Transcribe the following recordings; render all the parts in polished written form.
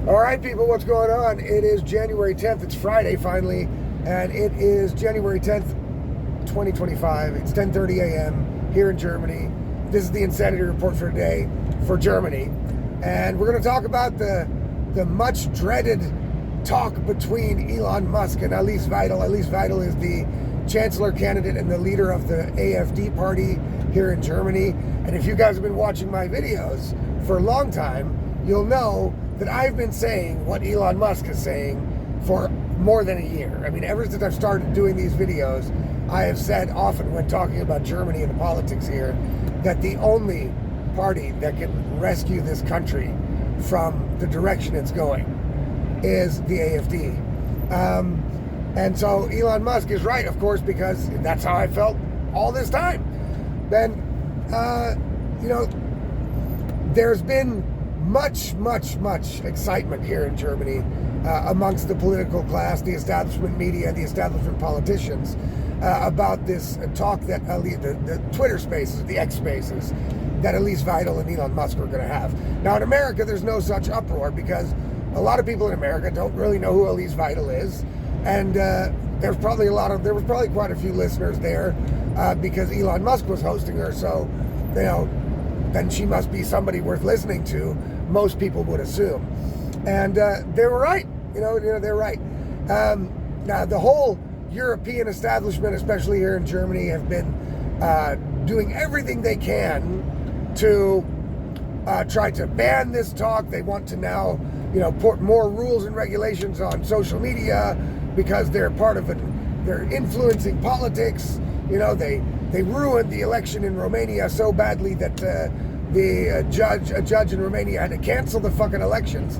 All right, people, what's going on? It is January 10th. It's Friday, finally, and it is January 10th, 2025. It's 10:30 a.m. here in Germany. This is the Insanity Report for today for Germany, and we're going to talk about the much dreaded talk between Elon Musk and Alice Weidel. Alice Weidel is the chancellor candidate and the leader of the AfD party here in Germany. And if you guys have been watching my videos for a long time, you'll know that I've been saying what Elon Musk is saying for more than a year. I mean, ever since I've started doing these videos, I have said often when talking about Germany and the politics here, that the only party that can rescue this country from the direction it's going is the AfD. And so Elon Musk is right, of course, because that's how I felt all this time. Then, there's been much excitement here in Germany amongst the political class, the establishment media, the establishment politicians about this talk that the Twitter spaces, the X spaces, that Alice Weidel and Elon Musk are going to have. Now in America, there's no such uproar because a lot of people in America don't really know who Alice Weidel is, and there was probably quite a few listeners there because Elon Musk was hosting her, so then she must be somebody worth listening to. Most people would assume, and they were right. They're right. Now the whole European establishment, especially here in Germany, have been doing everything they can to try to ban this talk. They want to now, put more rules and regulations on social media because they're part of it. They're influencing politics. They ruined the election in Romania so badly that a judge in Romania had to cancel the fucking elections.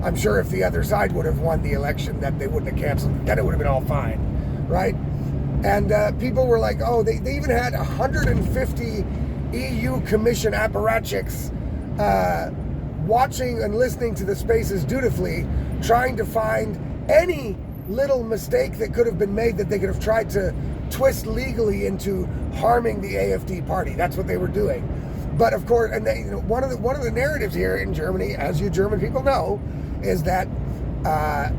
I'm sure if the other side would have won the election, that they wouldn't have canceled. Then it would have been all fine, right? And people were like, oh, they even had 150 EU Commission apparatchiks watching and listening to the spaces dutifully, trying to find any little mistake that could have been made that they could have tried to twist legally into harming the AfD party. That's what they were doing. But of course, and one of the narratives here in Germany, as you German people know, is that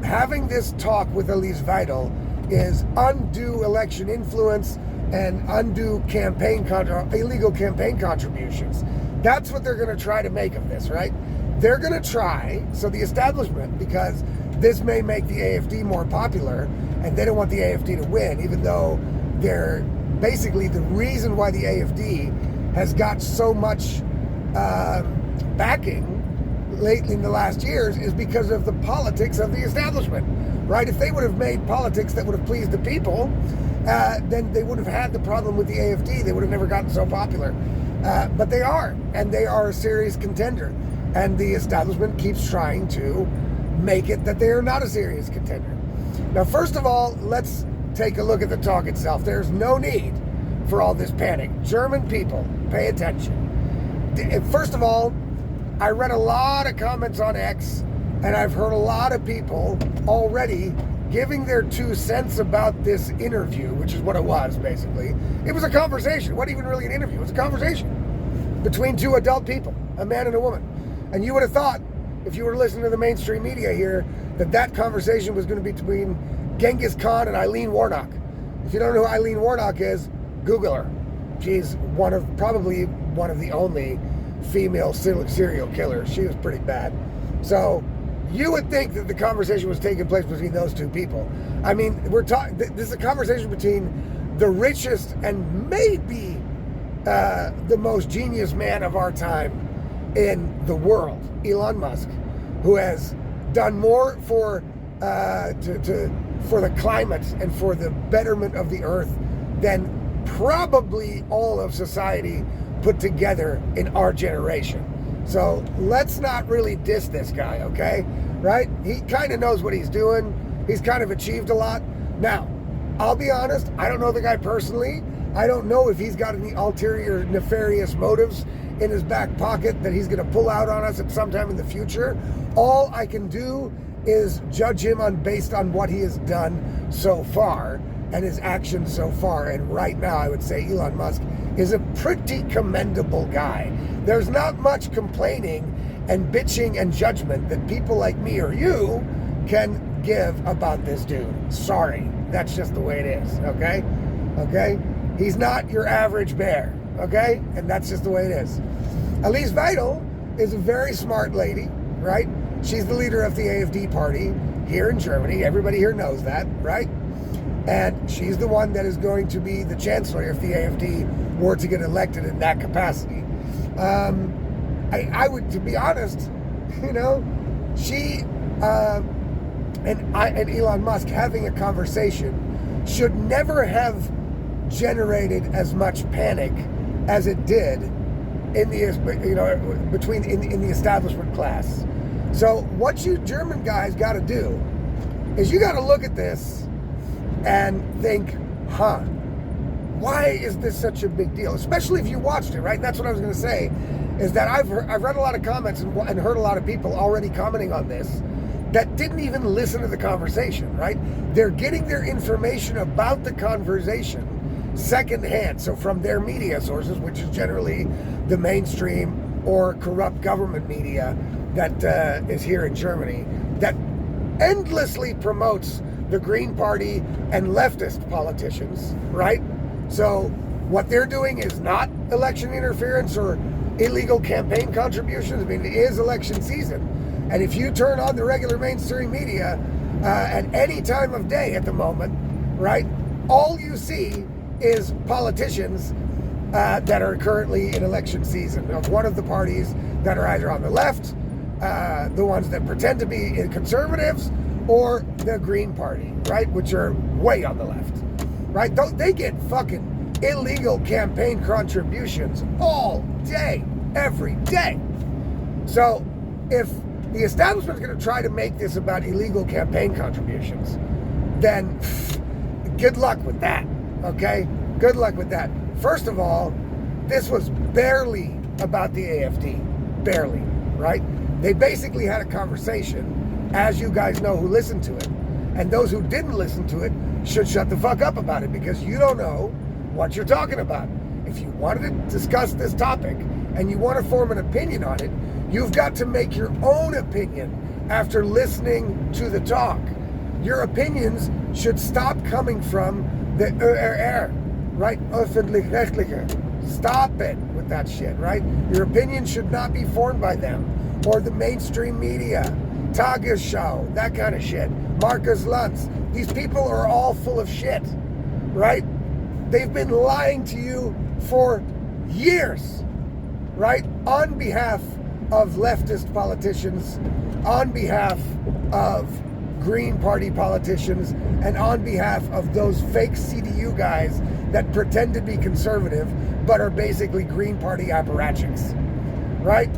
having this talk with Alice Weidel is undue election influence and undue illegal campaign contributions. That's what they're going to try to make of this, right? They're going to try, so the establishment, because this may make the AfD more popular, and they don't want the AfD to win, even though they're basically the reason why the AfD has got so much backing lately in the last years is because of the politics of the establishment, right? If they would have made politics that would have pleased the people, then they would have had the problem with the AfD. They would have never gotten so popular. But they are, and they are a serious contender. And the establishment keeps trying to make it that they are not a serious contender. Now, first of all, let's take a look at the talk itself. There's no need for all this panic. German people, pay attention. First of all, I read a lot of comments on X, and I've heard a lot of people already giving their 2 cents about this interview, which is what it was, basically. It was a conversation. It wasn't even really an interview. It was a conversation between 2 adult people, a man and a woman. And you would have thought, if you were listening to the mainstream media here, that conversation was going to be between Genghis Kahn and Aileen Wournos. If you don't know who Aileen Wournos is, Google her. She's probably one of the only female serial killers. She was pretty bad. So you would think that the conversation was taking place between those 2 people. I mean, this is a conversation between the richest and maybe the most genius man of our time in the world, Elon Musk, who has done more for the climate and for the betterment of the earth than probably all of society put together in our generation. So let's not really diss this guy, okay? Right? He kind of knows what he's doing. He's kind of achieved a lot. Now, I'll be honest, I don't know the guy personally. I don't know if he's got any ulterior nefarious motives in his back pocket that he's going to pull out on us at some time in the future. All I can do is judge him based on what he has done so far and his actions so far. And right now, I would say Elon Musk is a pretty commendable guy. There's not much complaining and bitching and judgment that people like me or you can give about this dude. Sorry, that's just the way it is, okay? Okay? He's not your average bear, okay? And that's just the way it is. Elise Weidel is a very smart lady, right? She's the leader of the AfD party here in Germany. Everybody here knows that, right? And she's the one that is going to be the chancellor if the AfD were to get elected in that capacity. I would, to be honest, you know, she and Elon Musk having a conversation should never have generated as much panic as it did in the, you know, between in the establishment class. So what you German guys got to do is you got to look at this and think, why is this such a big deal? Especially if you watched it, right? And that's what I was going to say, is that I've read a lot of comments and heard a lot of people already commenting on this that didn't even listen to the conversation, right? They're getting their information about the conversation secondhand, so from their media sources, which is generally the mainstream or corrupt government media that is here in Germany, that endlessly promotes the Green Party and leftist politicians, right? So what they're doing is not election interference or illegal campaign contributions. I mean, it is election season. And if you turn on the regular mainstream media at any time of day at the moment, right, all you see is politicians that are currently in election season of one of the parties that are either on the left, the ones that pretend to be conservatives, or the Green Party, right, which are way on the left, right? They get fucking illegal campaign contributions all day, every day. So if the establishment is going to try to make this about illegal campaign contributions, then good luck with that, okay? Good luck with that. First of all, this was barely about the AfD, barely, right? They basically had a conversation, as you guys know who listened to it, and those who didn't listen to it should shut the fuck up about it, because you don't know what you're talking about. If you wanted to discuss this topic and you want to form an opinion on it, you've got to make your own opinion after listening to the talk. Your opinions should stop coming from the right? Öffentlich-Rechtliche. Stop it with that shit, right? Your opinion should not be formed by them or the mainstream media, Tagesschau, that kind of shit. Marcus Lutz. These people are all full of shit, right? They've been lying to you for years, right? On behalf of leftist politicians, on behalf of Green Party politicians, and on behalf of those fake CDU guys that pretend to be conservative but are basically Green Party apparatchiks, right?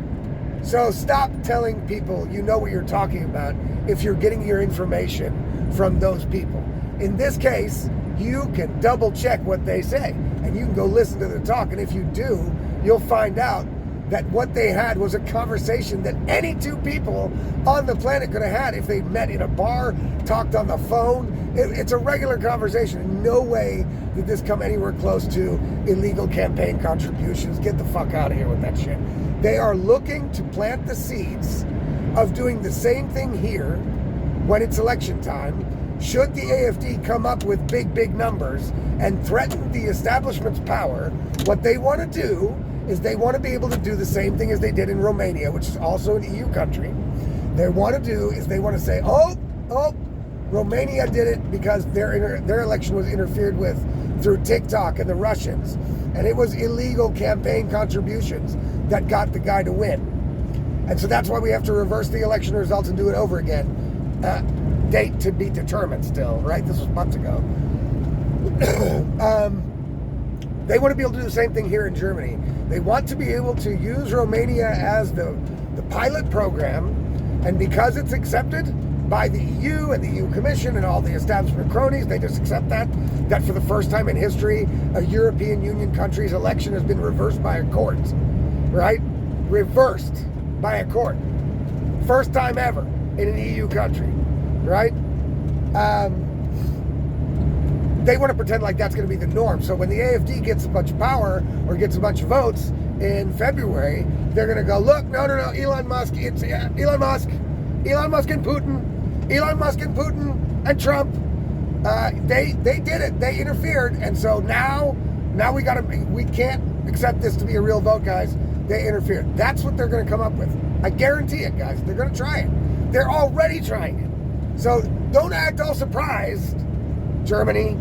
So stop telling people you know what you're talking about if you're getting your information from those people. In this case, you can double check what they say, and you can go listen to the talk, and if you do, you'll find out that what they had was a conversation that any two people on the planet could have had if they met in a bar, talked on the phone. It's a regular conversation. In no way did this come anywhere close to illegal campaign contributions. Get the fuck out of here with that shit. They are looking to plant the seeds of doing the same thing here when it's election time. Should the AfD come up with big numbers and threaten the establishment's power, what they want to do is they want to be able to do the same thing as they did in Romania, which is also an EU country. They want to do is they want to say, oh, Romania did it because their election was interfered with through TikTok and the Russians, and it was illegal campaign contributions that got the guy to win. And so that's why we have to reverse the election results and do it over again. Date to be determined still, right? This was months ago. They want to be able to do the same thing here in Germany. They want to be able to use Romania as the pilot program, and because it's accepted by the EU and the EU Commission and all the establishment cronies, they just accept that for the first time in history, a European Union country's election has been reversed by a court, right? Reversed by a court. First time ever in an EU country, right? They want to pretend like that's going to be the norm. So when the AfD gets a bunch of power or gets a bunch of votes, in February, they're going to go, look, no, Elon Musk, it's Elon Musk and Putin, Elon Musk and Putin and Trump. They did it. They interfered, and so now we can't accept this to be a real vote, guys. They interfered. That's what they're going to come up with. I guarantee it, guys. They're going to try it. They're already trying it. So don't act all surprised, Germany,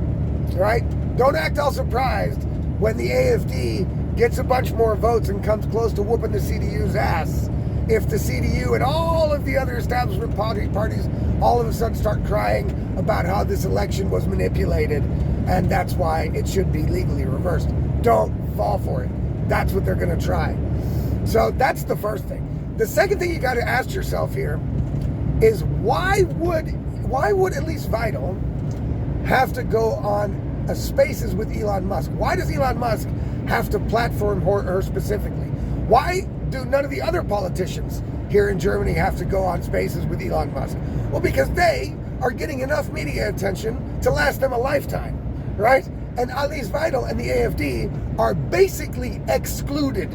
right? Don't act all surprised when the AfD gets a bunch more votes and comes close to whooping the CDU's ass. If the CDU and all of the other establishment parties all of a sudden start crying about how this election was manipulated and that's why it should be legally reversed. Don't fall for it. That's what they're going to try. So that's the first thing. The second thing you got to ask yourself here is why would at least Weidel have to go on Spaces with Elon Musk? Why does Elon Musk have to platform her specifically? Why do none of the other politicians here in Germany have to go on Spaces with Elon Musk? Well, because they are getting enough media attention to last them a lifetime, right? And at least Weidel and the AfD are basically excluded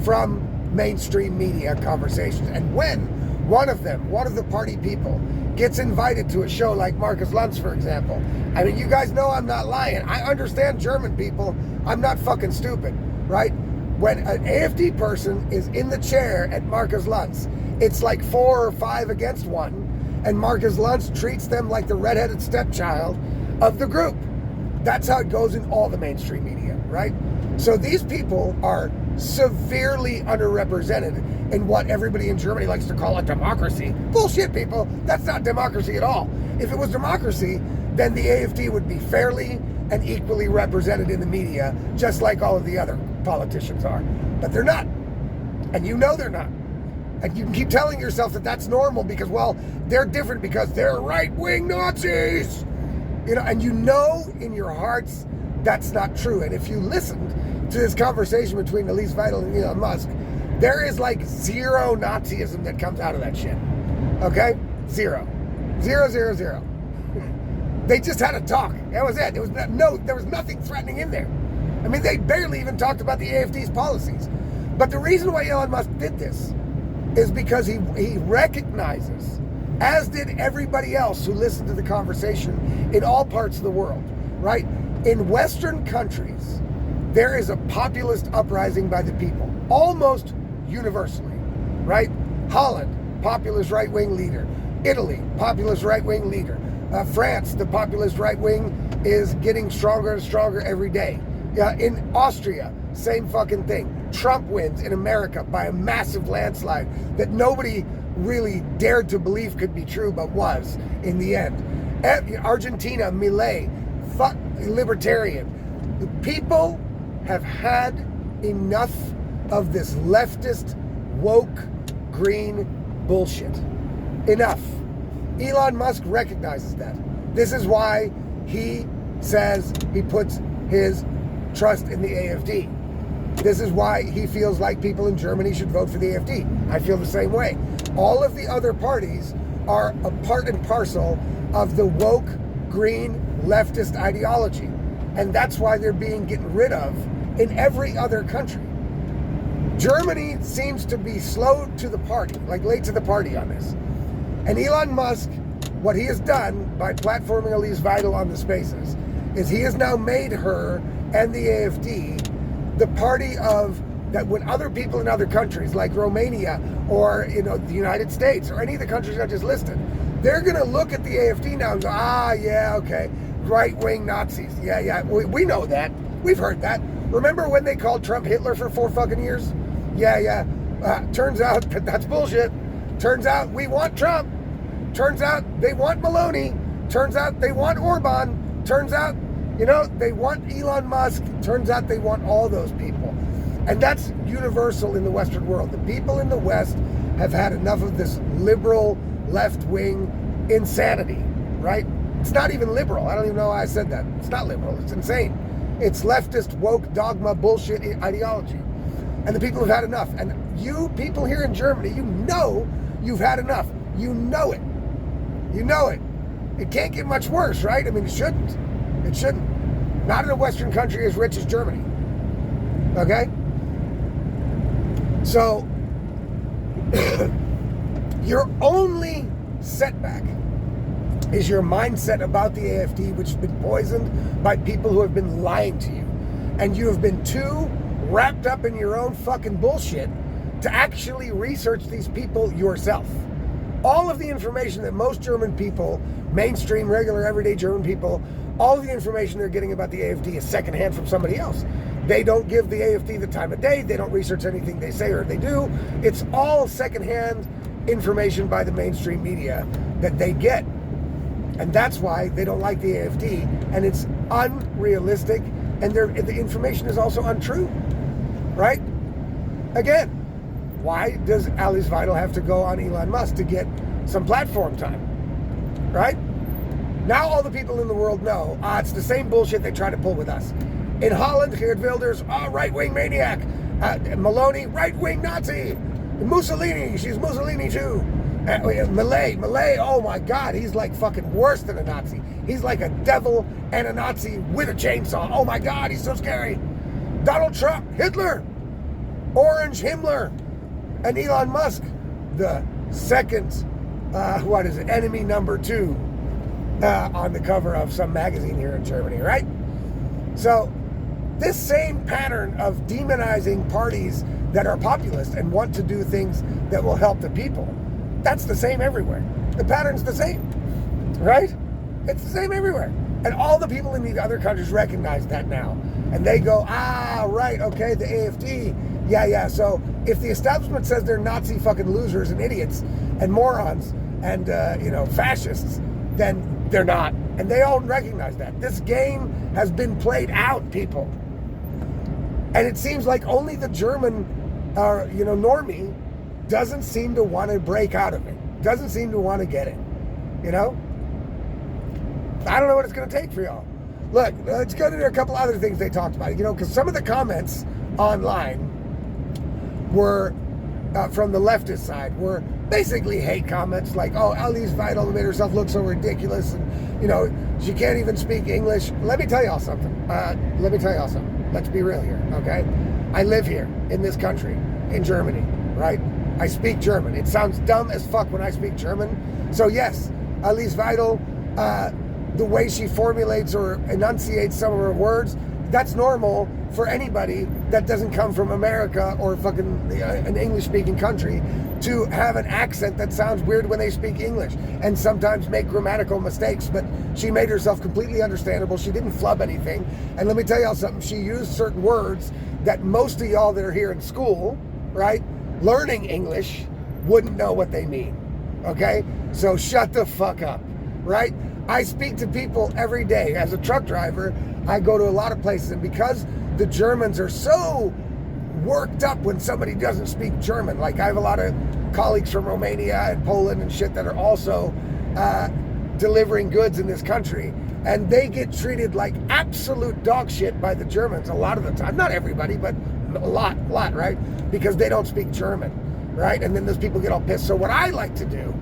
from mainstream media conversations. And when one of the party people, gets invited to a show like Marcus Lanz, for example, I mean, you guys know I'm not lying. I understand German people. I'm not fucking stupid, right? When an AfD person is in the chair at Marcus Lanz, it's like 4 or 5 against 1, and Marcus Lanz treats them like the redheaded stepchild of the group. That's how it goes in all the mainstream media, right? So these people are severely underrepresented in what everybody in Germany likes to call a democracy. Bullshit, people. That's not democracy at all. If it was democracy, then the AfD would be fairly and equally represented in the media, just like all of the other politicians are. But they're not. And you know they're not. And you can keep telling yourself that that's normal because, well, they're different because they're right-wing Nazis. You know, and you know in your hearts that's not true. And if you listened to this conversation between Elise Weidel and Elon Musk, there is like zero Nazism that comes out of that shit. Okay? Zero. Zero, zero, zero. They just had a talk. That was it. There was nothing threatening in there. I mean, they barely even talked about the AfD's policies. But the reason why Elon Musk did this is because he recognizes, as did everybody else who listened to the conversation in all parts of the world, right? In Western countries, there is a populist uprising by the people, almost universally, right? Holland, populist right-wing leader. Italy, populist right-wing leader. France, the populist right-wing is getting stronger and stronger every day. In Austria, same fucking thing. Trump wins in America by a massive landslide that nobody really dared to believe could be true, but was in the end. Argentina, Milei, fuck libertarian. People have had enough of this leftist, woke, green bullshit. Enough. Elon Musk recognizes that. This is why he says he puts his trust in the AfD. This is why he feels like people in Germany should vote for the AfD. I feel the same way. All of the other parties are a part and parcel of the woke, green, leftist ideology. And that's why they're being gotten rid of in every other country. Germany seems to be slow to the party, like late to the party on this. And Elon Musk, what he has done by platforming Elise Weidel on the Spaces, is he has now made her and the AfD the party of that when other people in other countries like Romania or the United States or any of the countries I just listed, they're going to look at the AfD now and go, yeah, okay, right-wing Nazis. Yeah, we know that. We've heard that. Remember when they called Trump Hitler for 4 fucking years? Yeah. Turns out that that's bullshit. Turns out we want Trump. Turns out they want Maloney. Turns out they want Orban. Turns out, they want Elon Musk. Turns out they want all those people. And that's universal in the Western world. The people in the West have had enough of this liberal, left-wing insanity, right? It's not even liberal. I don't even know why I said that. It's not liberal. It's insane. It's leftist, woke, dogma, bullshit ideology. And the people have had enough. And you people here in Germany, you've had enough. You know it. You know it. It can't get much worse, right? I mean, it shouldn't. It shouldn't. Not in a Western country as rich as Germany. Okay? So, your only setback is your mindset about the AFD, which has been poisoned by people who have been lying to you. And you have been too wrapped up in your own fucking bullshit to actually research these people yourself. All of the information that most German people, mainstream, regular, everyday German people, all of the information they're getting about the AFD is secondhand from somebody else. They don't give the AFD the time of day. They don't research anything they say or they do. It's all secondhand information by the mainstream media that they get. And that's why they don't like the AFD. And it's unrealistic. And the information is also untrue. Right? Again, why does Alice Weidel have to go on Elon Musk to get some platform time? Right? Now all the people in the world know, it's the same bullshit they try to pull with us. In Holland, Geert Wilders, right-wing maniac. Maloney, right-wing Nazi. Mussolini, she's Mussolini too. Malay, oh my God, he's like fucking worse than a Nazi. He's like a devil and a Nazi with a chainsaw. Oh my God, he's so scary. Donald Trump, Hitler, Orange Himmler, and Elon Musk, the second, enemy number 2 on the cover of some magazine here in Germany, right? So, this same pattern of demonizing parties that are populist and want to do things that will help the people, that's the same everywhere. The pattern's the same, right? It's the same everywhere. And all the people in these other countries recognize that now. And they go, right, okay, the AFD. Yeah, so if the establishment says they're Nazi fucking losers and idiots and morons and, fascists, then they're not. And they all recognize that. This game has been played out, people. And it seems like only the German, normie doesn't seem to want to break out of it. Doesn't seem to want to get it. I don't know what it's going to take for y'all. Look, let's go to a couple other things they talked about. Because some of the comments online were, from the leftist side, were basically hate comments like, Alice Weidel made herself look so ridiculous and, she can't even speak English. Let me tell y'all something. Let's be real here, okay? I live here in this country, in Germany, right? I speak German. It sounds dumb as fuck when I speak German. So yes, Alice Weidel, the way she formulates or enunciates some of her words, that's normal for anybody that doesn't come from America or fucking an English-speaking country to have an accent that sounds weird when they speak English and sometimes make grammatical mistakes. But she made herself completely understandable. She didn't flub anything. And let me tell y'all something. She used certain words that most of y'all that are here in school, right, learning English, wouldn't know what they mean. Okay? So shut the fuck up, right? I speak to people every day. As a truck driver, I go to a lot of places, and because the Germans are so worked up when somebody doesn't speak German, like I have a lot of colleagues from Romania and Poland and shit that are also delivering goods in this country, and they get treated like absolute dog shit by the Germans a lot of the time. Not everybody, but a lot, right? Because they don't speak German, right? And then those people get all pissed. So what I like to do,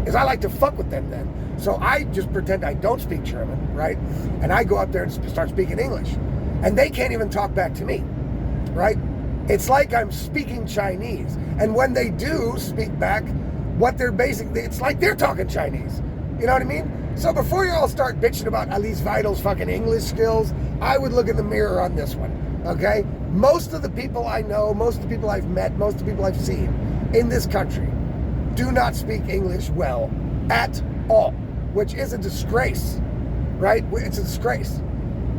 is I like to fuck with them then. So I just pretend I don't speak German, right? And I go up there and start speaking English. And they can't even talk back to me, right? It's like I'm speaking Chinese. And when they do speak back, it's like they're talking Chinese. You know what I mean? So before you all start bitching about Alice Weidel's fucking English skills, I would look in the mirror on this one, okay? Most of the people I know, most of the people I've met, most of the people I've seen in this country do not speak English well at all, which is a disgrace, right? It's a disgrace.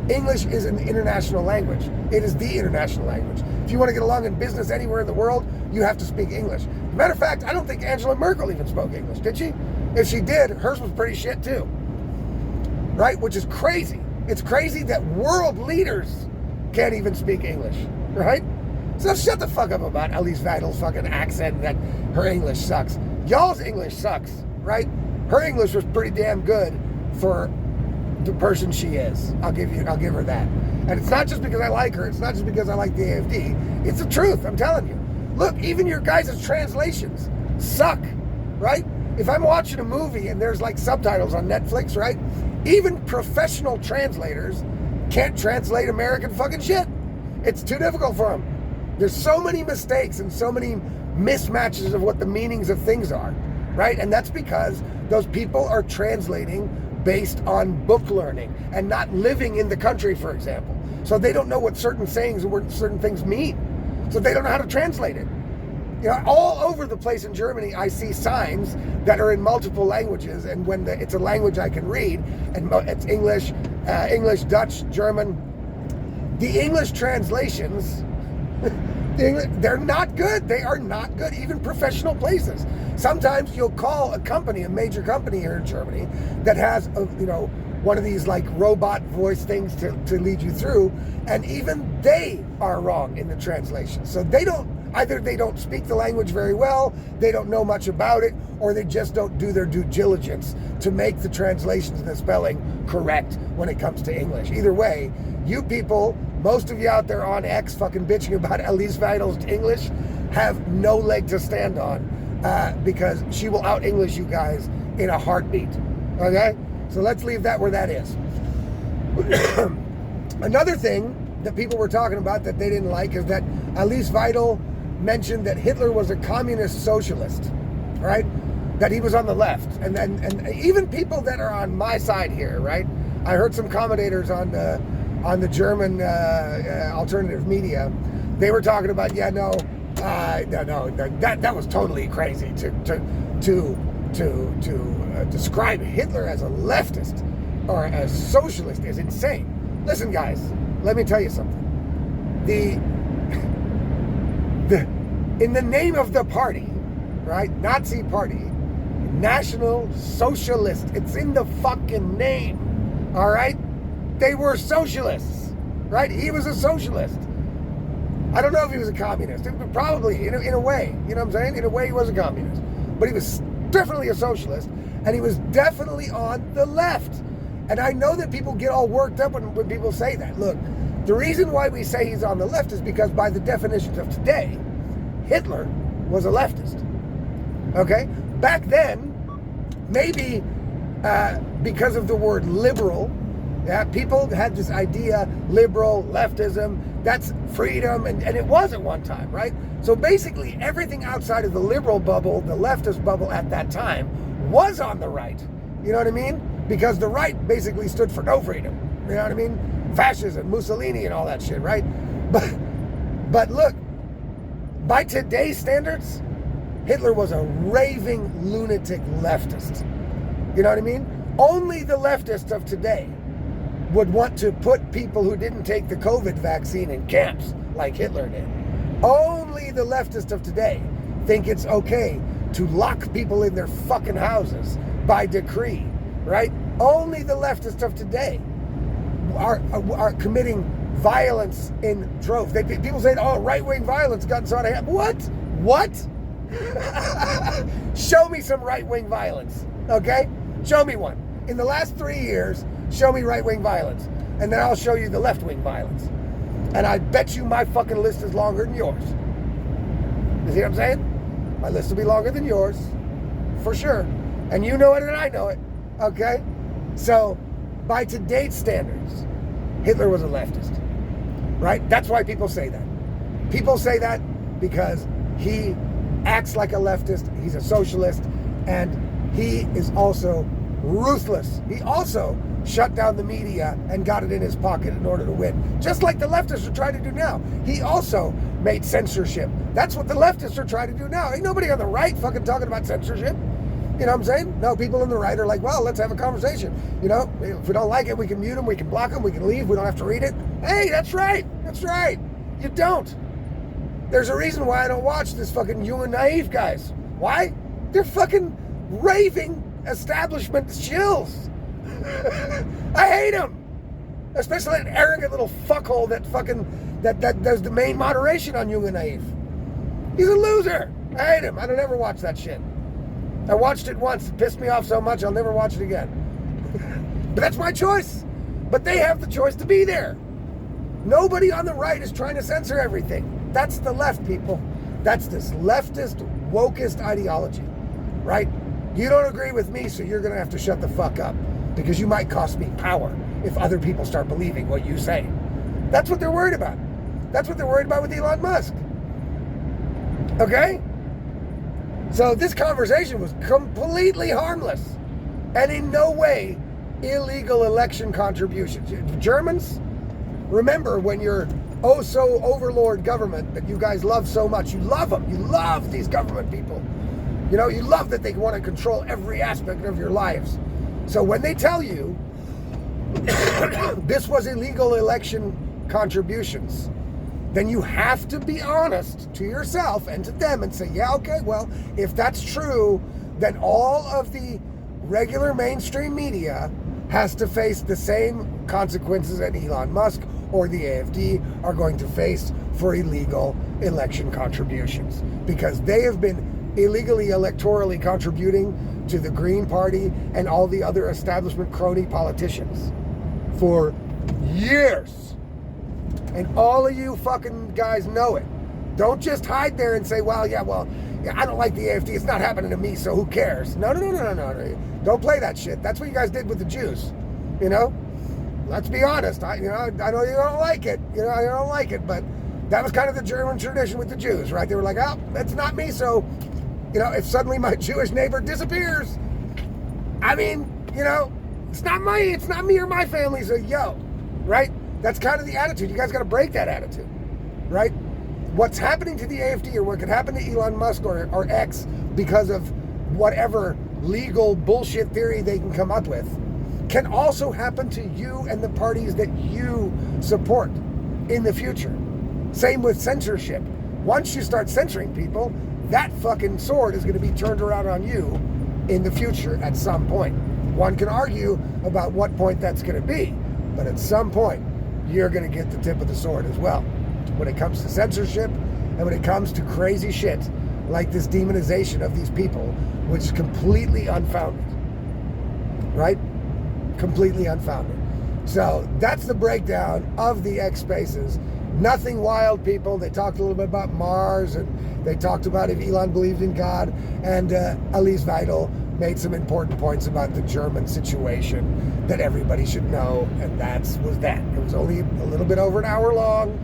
English is an international language. It is the international language. If you want to get along in business anywhere in the world, you have to speak English. As a matter of fact, I don't think Angela Merkel even spoke English, did she? If she did, hers was pretty shit too, right? Which is crazy. It's crazy that world leaders can't even speak English, right? So shut the fuck up about Alice Weidel's fucking accent that her English sucks. Y'all's English sucks, right? Her English was pretty damn good for the person she is. I'll give her that. And it's not just because I like her. It's not just because I like the AFD. It's the truth. I'm telling you. Look, even your guys' translations suck, right? If I'm watching a movie and there's like subtitles on Netflix, right? Even professional translators can't translate American fucking shit. It's too difficult for them. There's so many mistakes and so many mismatches of what the meanings of things are, right? And that's because those people are translating based on book learning and not living in the country, for example. So they don't know what certain sayings and what certain things mean. So they don't know how to translate it. You know, all over the place in Germany, I see signs that are in multiple languages, and when it's a language I can read, and it's English, Dutch, German, the English translations, they're not good. They are not good, even professional places. Sometimes you'll call a major company here in Germany that has, one of these like robot voice things to lead you through, and even they are wrong in the translation. So either they don't speak the language very well, they don't know much about it, or they just don't do their due diligence to make the translations and the spelling correct when it comes to English. Either way, you people, most of you out there on X fucking bitching about Elise Weidel's English, have no leg to stand on because she will out-English you guys in a heartbeat, okay? So let's leave that where that is. Another thing that people were talking about that they didn't like is that Elise Weidel mentioned that Hitler was a communist socialist, right? That he was on the left. And even people that are on my side here, right? I heard some commentators on the German alternative media. They were talking about, no, that was totally crazy to describe Hitler as a leftist or a socialist is insane. Listen, guys, let me tell you something. In the name of the party, right? Nazi party, National Socialist. It's in the fucking name, all right? They were socialists, right? He was a socialist. I don't know if he was a communist. Probably, in a way. You know what I'm saying? In a way, he was a communist. But he was definitely a socialist, and he was definitely on the left. And I know that people get all worked up when people say that. Look, the reason why we say he's on the left is because by the definitions of today, Hitler was a leftist. Okay? Back then, maybe because of the word liberal, people had this idea, liberal, leftism, that's freedom, and it was at one time, right? So basically, everything outside of the liberal bubble, the leftist bubble at that time, was on the right. You know what I mean? Because the right basically stood for no freedom. You know what I mean? Fascism, Mussolini, and all that shit, right? But look, by today's standards, Hitler was a raving lunatic leftist. You know what I mean? Only the leftists of today would want to put people who didn't take the COVID vaccine in camps like Hitler did. Only the leftists of today think it's okay to lock people in their fucking houses by decree, right? Only the leftists of today are committing violence in droves. People say, oh, right-wing violence got so out of hand. What? Show me some right-wing violence, okay? Show me one. In the last 3 years, show me right-wing violence. And then I'll show you the left-wing violence. And I bet you my fucking list is longer than yours. You see what I'm saying? My list will be longer than yours, for sure. And you know it and I know it, okay? So, by today's standards, Hitler was a leftist, right? That's why people say that. People say that because he acts like a leftist, he's a socialist, and he is also ruthless. He also shut down the media and got it in his pocket in order to win. Just like the leftists are trying to do now. He also made censorship. That's what the leftists are trying to do now. Ain't nobody on the right fucking talking about censorship. You know what I'm saying? No, people on the right are like, well, let's have a conversation. You know, if we don't like it, we can mute them, we can block them, we can leave, we don't have to read it. Hey, that's right. That's right. You don't. There's a reason why I don't watch this fucking young and naive guys. Why? They're fucking raving establishment shills. I hate him. Especially that arrogant little fuckhole that does the main moderation on Young and Naive. He's a loser. I hate him. I don't ever watch that shit. I watched it once. It pissed me off so much I'll never watch it again. But that's my choice. But they have the choice to be there. Nobody on the right is trying to censor everything. That's the left, people. That's this leftist, wokist ideology, right? You don't agree with me, so you're going to have to shut the fuck up because you might cost me power if other people start believing what you say. That's what they're worried about. That's what they're worried about with Elon Musk. Okay? So this conversation was completely harmless and in no way illegal election contributions. Germans, remember when your oh so overlord government that you guys love so much, you love them, you love these government people. You know, you love that they want to control every aspect of your lives. So when they tell you this was illegal election contributions, then you have to be honest to yourself and to them and say, yeah, okay, well, if that's true, then all of the regular mainstream media has to face the same consequences that Elon Musk or the AfD are going to face for illegal election contributions, because they have been illegally electorally contributing to the Green Party and all the other establishment crony politicians for years. And all of you fucking guys know it. Don't just hide there and say, well, yeah, I don't like the AfD. It's not happening to me, so who cares? No. Don't play that shit. That's what you guys did with the Jews. You know? Let's be honest. I know you don't like it. You don't like it, but that was kind of the German tradition with the Jews, right? They were like, oh, that's not me, so, if suddenly my Jewish neighbor disappears, I mean, it's not me or my family, so yo, right? That's kind of the attitude. You guys got to break that attitude, right? What's happening to the AfD or what could happen to Elon Musk or X because of whatever legal bullshit theory they can come up with can also happen to you and the parties that you support in the future. Same with censorship. Once you start censoring people, that fucking sword is going to be turned around on you in the future at some point. One can argue about what point that's going to be, but at some point, you're going to get the tip of the sword as well. When it comes to censorship and when it comes to crazy shit like this demonization of these people, which is completely unfounded, right? Completely unfounded. So that's the breakdown of the X Spaces. Nothing wild, people. They talked a little bit about Mars, and they talked about if Elon believed in God, and Aileen Weidel made some important points about the German situation that everybody should know, and that was that. It was only a little bit over an hour long,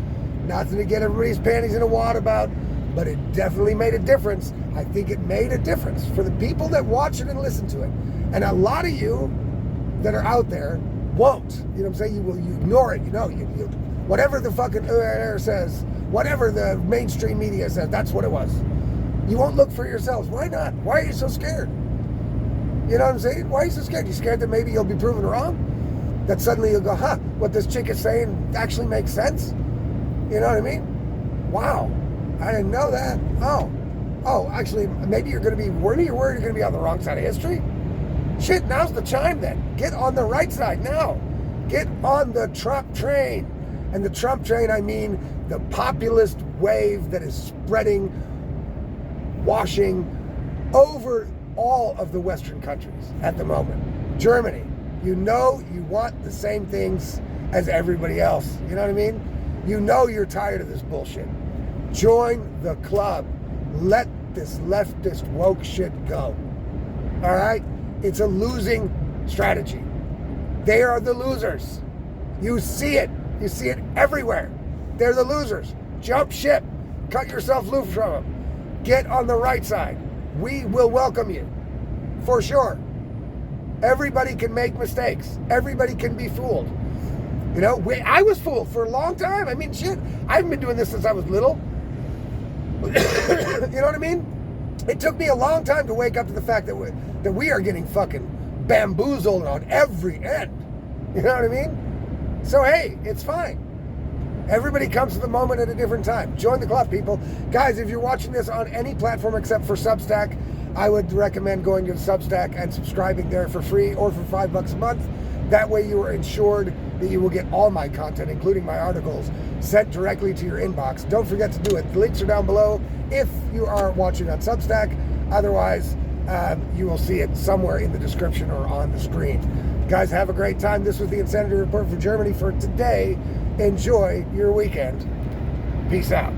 nothing to get everybody's panties in a wad about, but it definitely made a difference. I think it made a difference for the people that watch it and listen to it. And a lot of you that are out there won't. You know what I'm saying? You ignore it. You whatever the fucking air says, whatever the mainstream media says, that's what it was. You won't look for yourselves. Why not? Why are you so scared? You know what I'm saying? Why are you so scared? You scared that maybe you'll be proven wrong? That suddenly you'll go, what this chick is saying actually makes sense? You know what I mean? Wow, I didn't know that. Oh, actually, maybe you're going to be worried. You're worried you're going to be on the wrong side of history? Shit, now's the time then. Get on the right side now. Get on the Trump train. And the Trump train, I mean the populist wave that is spreading, washing over all of the Western countries at the moment. Germany, you want the same things as everybody else. You know what I mean? You're tired of this bullshit. Join the club. Let this leftist woke shit go. All right? It's a losing strategy. They are the losers. You see it. You see it everywhere. They're the losers. Jump ship. Cut yourself loose from them. Get on the right side. We will welcome you. For sure. Everybody can make mistakes. Everybody can be fooled. I was fooled for a long time. I mean, shit. I haven't been doing this since I was little. You know what I mean? It took me a long time to wake up to the fact that we are getting fucking bamboozled on every end. You know what I mean? So, hey, it's fine. Everybody comes to the moment at a different time. Join the club, people. Guys, if you're watching this on any platform except for Substack, I would recommend going to Substack and subscribing there for free or for $5 a month. That way you are ensured that you will get all my content, including my articles, sent directly to your inbox. Don't forget to do it. The links are down below if you are watching on Substack. Otherwise, you will see it somewhere in the description or on the screen. Guys, have a great time. This was the Insanity Report for Germany for today. Enjoy your weekend. Peace out.